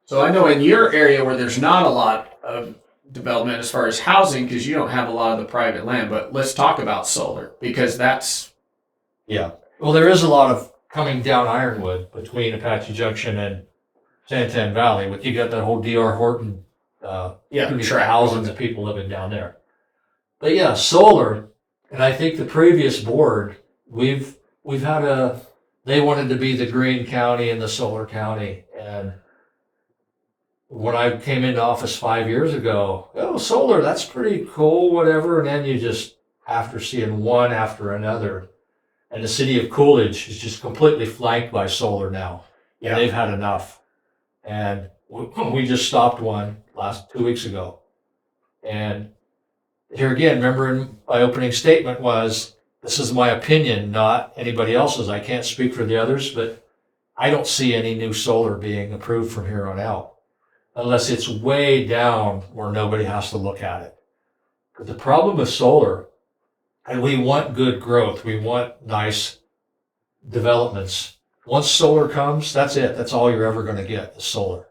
So I know in your area where there's not a lot of development as far as housing, because you don't have a lot of the private land, but let's talk about solar, because that's... Yeah. Well, there is a lot of coming down Ironwood between Apache Junction and Santan Valley. With you got that whole D.R. Horton, thousands of people living down there. But yeah, solar, and I think the previous board, we've had they wanted to be the green county and the solar county. And when I came into office 5 years ago, oh, solar, that's pretty cool, whatever. And then you just, after seeing one after another, and the city of Coolidge is just completely flanked by solar now. Yeah. And they've had enough. And we just stopped one 2 weeks ago. And here again, remember my opening statement was, this is my opinion, not anybody else's. I can't speak for the others, but I don't see any new solar being approved from here on out, unless it's way down where nobody has to look at it. But the problem with solar, and we want good growth, we want nice developments. Once solar comes, that's it. That's all you're ever going to get is solar.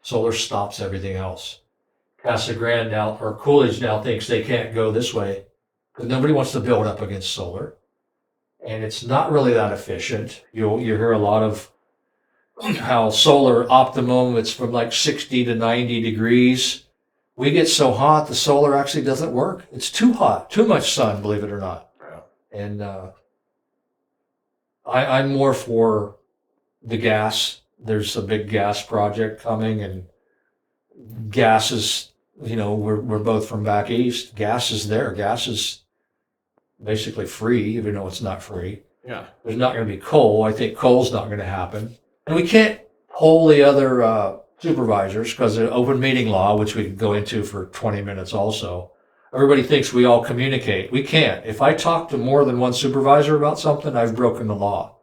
Solar stops everything else. Casa Grande now, or Coolidge now, thinks they can't go this way because nobody wants to build up against solar. And it's not really that efficient. You hear a lot of how solar optimum, it's from like 60 to 90 degrees. We get so hot, the solar actually doesn't work. It's too hot, too much sun, believe it or not. Yeah. And I'm more for the gas. There's a big gas project coming, and gas is, we're both from back east. Gas is there. Gas is basically free, even though it's not free. Yeah. There's not going to be coal. I think coal's not going to happen. And we can't poll the other supervisors because of open meeting law, which we could go into for 20 minutes also. Everybody thinks we all communicate. We can't. If I talk to more than one supervisor about something, I've broken the law.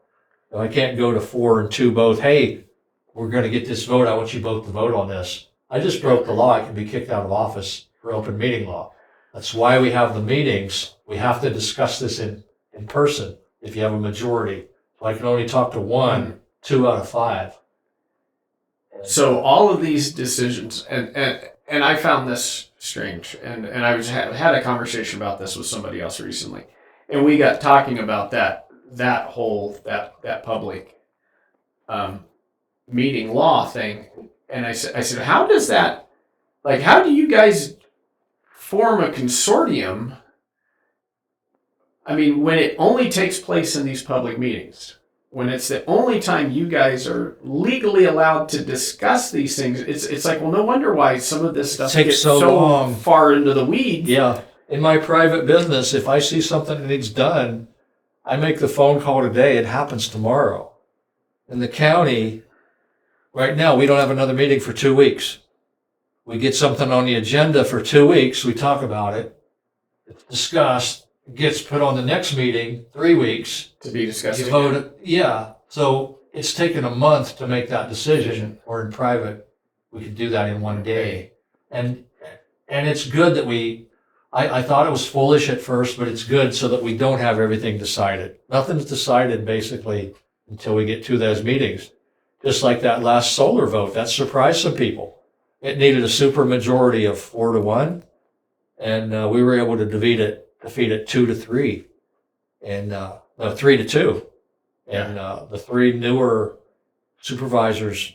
I can't go to 4 and 2 both. Hey, we're going to get this vote. I want you both to vote on this. I just broke the law. I can be kicked out of office for open meeting law. That's why we have the meetings. We have to discuss this in person if you have a majority. So I can only talk to 1, 2 out of 5. So all of these decisions, and I found this strange, and I had a conversation about this with somebody else recently, and we got talking about that public meeting law thing, and I said, how does that, how do you guys form a consortium? I mean, when it only takes place in these public meetings, when it's the only time you guys are legally allowed to discuss these things, it's like, well, no wonder why some of this stuff gets so long, far into the weeds. Yeah. In my private business, if I see something that needs done, I make the phone call today. It happens tomorrow. In the county, right now, we don't have another meeting for 2 weeks. We get something on the agenda for 2 weeks. We talk about it. It's discussed. It gets put on the next meeting, 3 weeks. To be discussed. You vote it. Yeah. So it's taken a month to make that decision. Or in private, we could do that in 1 day. And it's good that I thought it was foolish at first, but it's good so that we don't have everything decided. Nothing's decided basically until we get to those meetings. Just like that last solar vote, that surprised some people. It needed a super majority of 4 to 1, and we were able to defeat it 2 to 3, and 3 to 2. And the 3 newer supervisors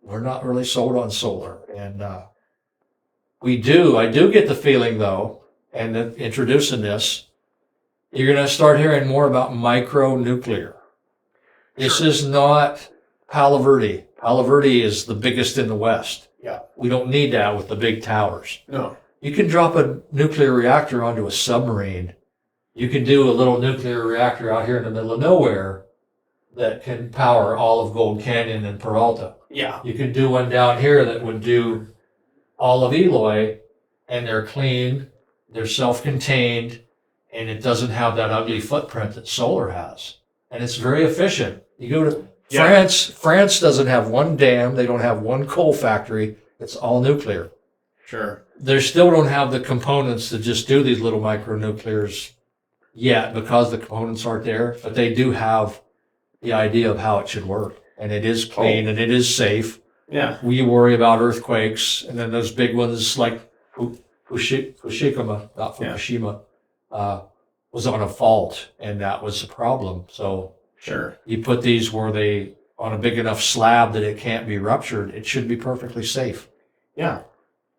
were not really sold on solar. And I do get the feeling though, and introducing this, you're going to start hearing more about micro-nuclear. This is not Palo Verde. Palo Verde is the biggest in the West. Yeah. We don't need that with the big towers. No. You can drop a nuclear reactor onto a submarine. You can do a little nuclear reactor out here in the middle of nowhere that can power all of Gold Canyon and Peralta. Yeah. You can do one down here that would do all of Eloy, and they're clean, they're self-contained, and it doesn't have that ugly footprint that solar has. And it's very efficient. You go to France doesn't have one dam, they don't have one coal factory, it's all nuclear. Sure. They still don't have the components to just do these little micronuclears yet because the components aren't there, but they do have the idea of how it should work. And it is clean and it is safe. Yeah. We worry about earthquakes, and then those big ones like Fukushima, not Fukushima, was on a fault, and that was a problem. So Sure. you put these where they on a big enough slab that it can't be ruptured. It should be perfectly safe. Yeah.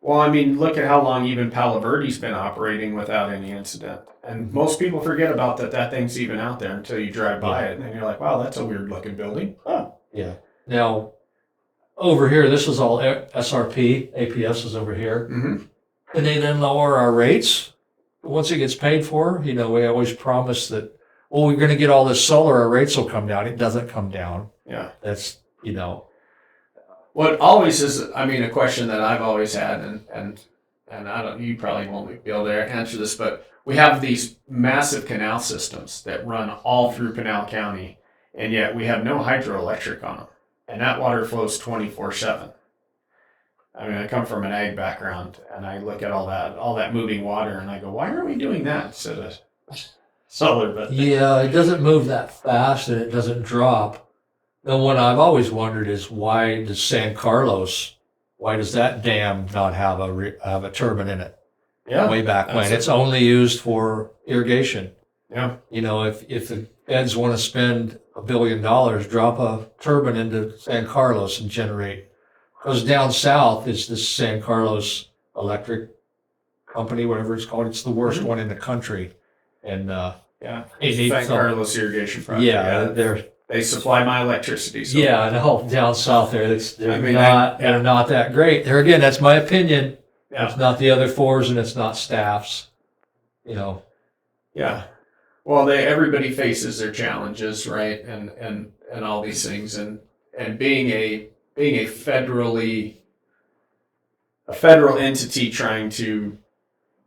Well, I mean, look at how long even Palo Verde's been operating without any incident. And most people forget about that thing's even out there until you drive by it, and you're like, wow, that's a weird looking building. Oh. Yeah. Now, over here, this is all SRP. APS is over here. Mm-hmm. And they then lower our rates once it gets paid for. You know, we always promise that, well, we're going to get all this solar, our rates will come down. It doesn't come down. Yeah. That's, you know. What always is, I mean, a question that I've always had, and I don't, you probably won't be able to answer this, but we have these massive canal systems that run all through Pinal County, and yet we have no hydroelectric on them. And that water flows 24/7. I mean, I come from an ag background, and I look at all that moving water, and I go, why aren't we doing that instead of solar? But yeah, it doesn't move that fast, and it doesn't drop. The one I've always wondered is why does San Carlos, why does that dam not have a turbine in it? yeah, Way back when. It's only used for irrigation. yeah, You know, if the feds want to spend $1 billion, drop a turbine into San Carlos and generate. Because down south is this San Carlos Electric Company, whatever it's called. It's the worst one in the country. And yeah. it needs San some- Carlos Irrigation Project. yeah, They supply my electricity. So. yeah, no, down south there, they're I mean, they're not that great. There again, that's my opinion. Yeah. It's not the other fours, and it's not staff's. You know. Yeah. Well, everybody faces their challenges, right? And all these things, and being a federal entity trying to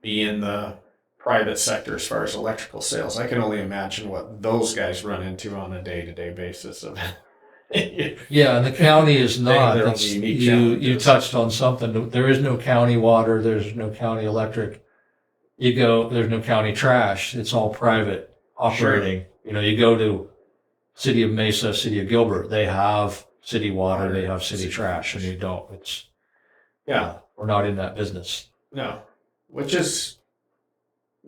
be in the private sector as far as electrical sales, I can only imagine what those guys run into on a day-to-day basis. Of Yeah, and the county is not. Their own That's- unique you challenges. touched on something. There is no county water. There's no county electric. There's no county trash. It's all private operating. You know, you go to City of Mesa, City of Gilbert, they have city water, they have city trash, and you don't. We're not in that business. No, which is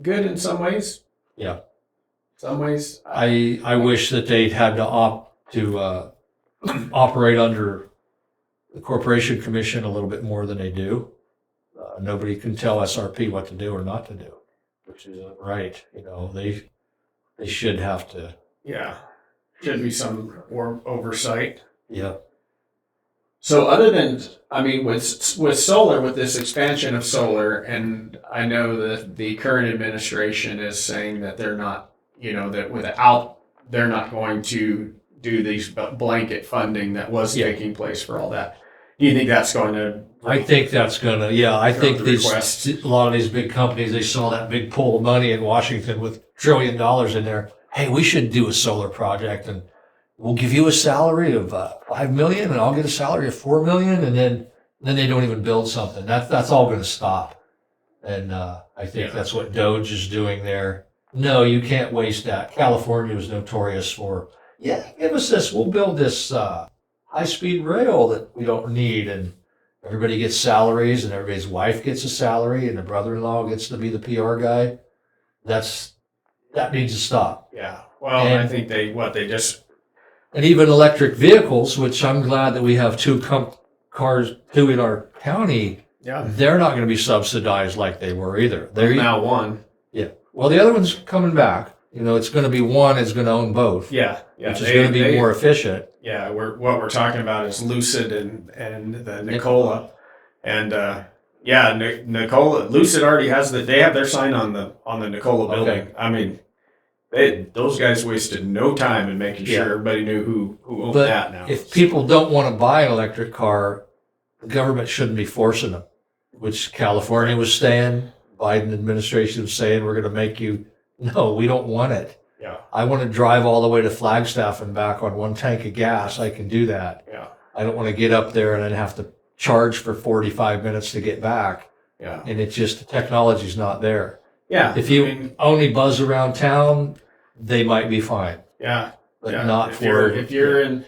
good in some ways. Yeah. Some ways. I wish that they'd had to operate under the Corporation Commission a little bit more than they do. Nobody can tell SRP what to do or not to do, which is right. You know, they should have to. Yeah. Should be some more oversight. Yeah. So other than, I mean, with solar, with this expansion of solar, and I know that the current administration is saying that they're not, you know, that they're not going to do these blanket funding that was taking place for all that. Do you think that's going to? I think that's gonna. I think request. a lot of these big companies, they saw that big pool of money in Washington with $1 trillion in there. Hey, we should do a solar project, and we'll give you a salary of $5 million, and I'll get a salary of $4 million, and then they don't even build something. That's all going to stop. And I think that's what Doge is doing there. No, you can't waste that. California was notorious for, give us this. We'll build this high-speed rail that we don't need, and everybody gets salaries, and everybody's wife gets a salary, and the brother-in-law gets to be the PR guy. That needs to stop. Yeah. Well, And I think they just. And even electric vehicles, which I'm glad that we have two in our county, Yeah. they're not going to be subsidized like they were either. They're Now one. Yeah. Well, the other one's coming back. You know, it's going to be one is going to own both. Yeah. Yeah. Which is going to be more efficient. Yeah. What we're talking about is Lucid and the Nikola. And Nikola, Lucid already has they have their sign on the Nikola building. Okay. I mean, those guys wasted no time in making sure everybody knew who owned But that now. if people don't want to buy an electric car, the government shouldn't be forcing them, which California was saying, Biden administration was saying, we're going to make you. No, we don't want it. Yeah. I want to drive all the way to Flagstaff and back on one tank of gas. I can do that. Yeah. I don't want to get up there and then have to charge for 45 minutes to get back. Yeah. And it's just the technology's not there. Yeah. If you only buzz around town, they might be fine. Yeah. But yeah. not if you're in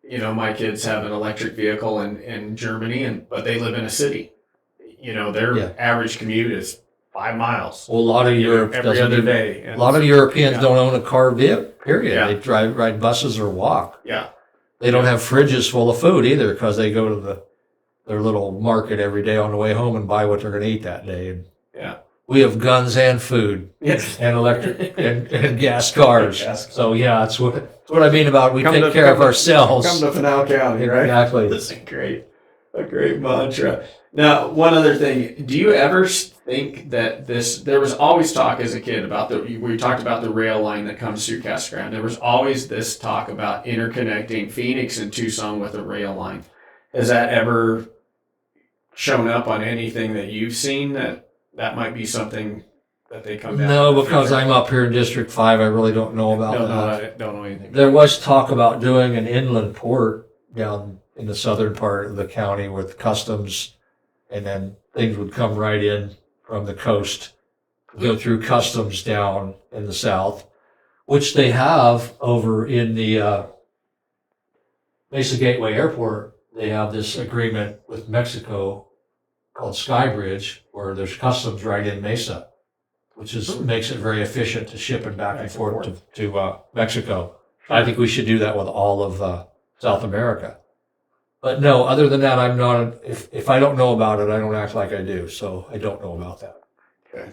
you know, my kids have an electric vehicle in Germany, but they live in a city. You know, their average commute is 5 miles. Well, a lot of Europe every other day. A lot of Europeans don't own a car, period. Yeah. They ride buses or walk. Yeah. They don't have fridges full of food either because they go to their little market every day on the way home and buy what they're going to eat that day. And Yeah. we have guns and food and electric and gas cars. So yeah, that's what I mean about we take care of ourselves. Come to Pinal County, right? Exactly. This is a great mantra. Now, one other thing, do you ever think that there was always talk as a kid about we talked about the rail line that comes through Casa Grande. There was always this talk about interconnecting Phoenix and Tucson with a rail line. Has that ever shown up on anything that you've seen that might be something that they come down? No, because I'm up here in District 5, I really don't know about that. Don't know anything. There was talk about doing an inland port down in the southern part of the county with customs, and then things would come right in from the coast, go through customs down in the south, which they have over in the Mesa Gateway Airport. They have this agreement with Mexico called Skybridge, where there's customs right in Mesa, which makes it very efficient to ship it back and forth to Mexico. I think we should do that with all of South America. But no, other than that, I'm not. If I don't know about it, I don't act like I do. So I don't know about that. Okay.